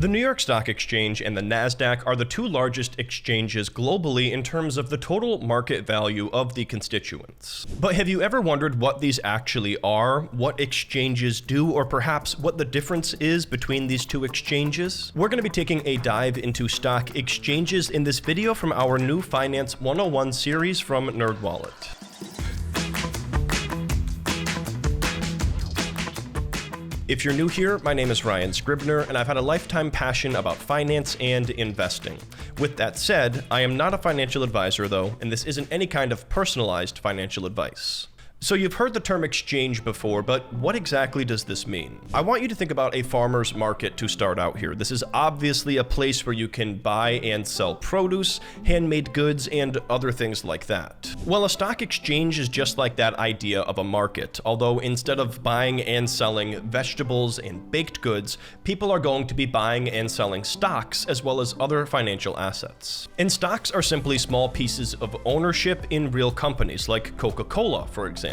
The New York Stock Exchange and the NASDAQ are the two largest exchanges globally in terms of the total market value of the constituents. But have you ever wondered what these actually are, what exchanges do, or perhaps what the difference is between these two exchanges? We're going to be taking a dive into stock exchanges in this video from our new Finance 101 series from NerdWallet. If you're new here, my name is Ryan Scribner, and I've had a lifetime passion about finance and investing. With that said, I am not a financial advisor though, and this isn't any kind of personalized financial advice. So you've heard the term exchange before, but what exactly does this mean? I want you to think about a farmer's market to start out here. This is obviously a place where you can buy and sell produce, handmade goods, and other things like that. Well, a stock exchange is just like that idea of a market, although instead of buying and selling vegetables and baked goods, people are going to be buying and selling stocks as well as other financial assets. And stocks are simply small pieces of ownership in real companies like Coca-Cola, for example.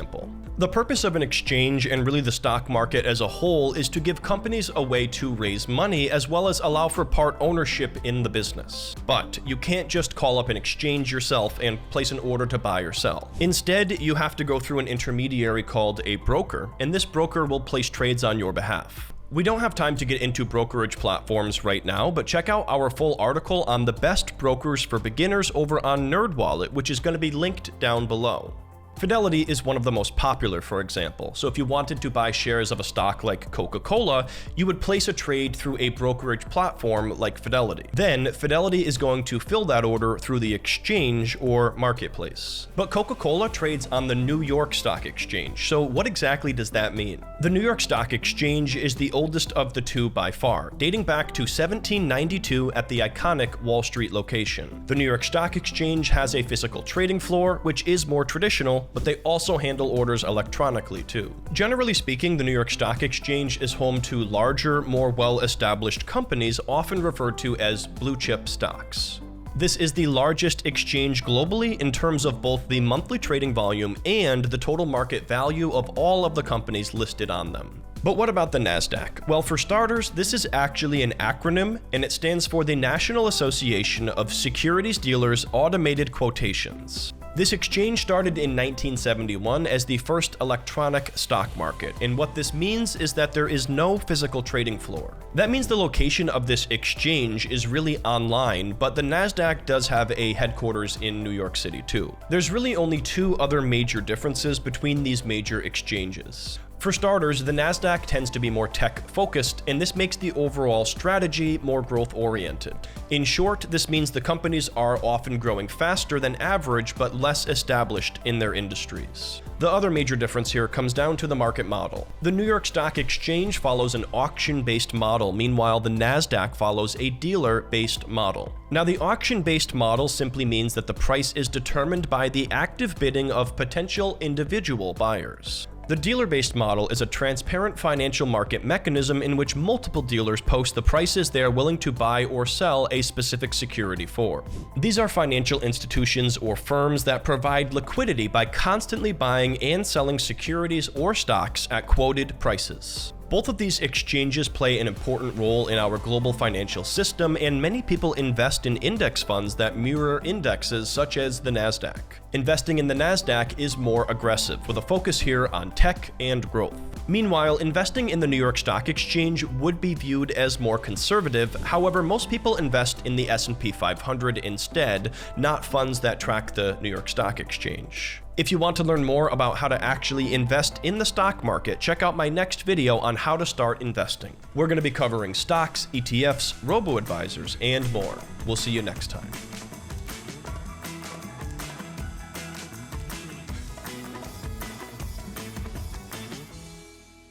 The purpose of an exchange and really the stock market as a whole is to give companies a way to raise money as well as allow for part ownership in the business. But you can't just call up an exchange yourself and place an order to buy or sell. Instead, you have to go through an intermediary called a broker, and this broker will place trades on your behalf. We don't have time to get into brokerage platforms right now, but check out our full article on the best brokers for beginners over on NerdWallet, which is going to be linked down below. Fidelity is one of the most popular, for example, so if you wanted to buy shares of a stock like Coca-Cola, you would place a trade through a brokerage platform like Fidelity. Then, Fidelity is going to fill that order through the exchange or marketplace. But Coca-Cola trades on the New York Stock Exchange, so what exactly does that mean? The New York Stock Exchange is the oldest of the two by far, dating back to 1792 at the iconic Wall Street location. The New York Stock Exchange has a physical trading floor, which is more traditional, but they also handle orders electronically too. Generally speaking, the New York Stock Exchange is home to larger, more well-established companies often referred to as blue-chip stocks. This is the largest exchange globally in terms of both the monthly trading volume and the total market value of all of the companies listed on them. But what about the NASDAQ? Well, for starters, this is actually an acronym, and it stands for the National Association of Securities Dealers Automated Quotations. This exchange started in 1971 as the first electronic stock market, and what this means is that there is no physical trading floor. That means the location of this exchange is really online, but the NASDAQ does have a headquarters in New York City too. There's really only two other major differences between these major exchanges. For starters, the NASDAQ tends to be more tech-focused, and this makes the overall strategy more growth-oriented. In short, this means the companies are often growing faster than average but less established in their industries. The other major difference here comes down to the market model. The New York Stock Exchange follows an auction-based model, meanwhile the NASDAQ follows a dealer-based model. Now, the auction-based model simply means that the price is determined by the active bidding of potential individual buyers. The dealer-based model is a transparent financial market mechanism in which multiple dealers post the prices they are willing to buy or sell a specific security for. These are financial institutions or firms that provide liquidity by constantly buying and selling securities or stocks at quoted prices. Both of these exchanges play an important role in our global financial system, and many people invest in index funds that mirror indexes such as the NASDAQ. Investing in the NASDAQ is more aggressive, with a focus here on tech and growth. Meanwhile, investing in the New York Stock Exchange would be viewed as more conservative. However, most people invest in the S&P 500 instead, not funds that track the New York Stock Exchange. If you want to learn more about how to actually invest in the stock market, check out my next video on how to start investing. We're going to be covering stocks, ETFs, robo-advisors, and more. We'll see you next time.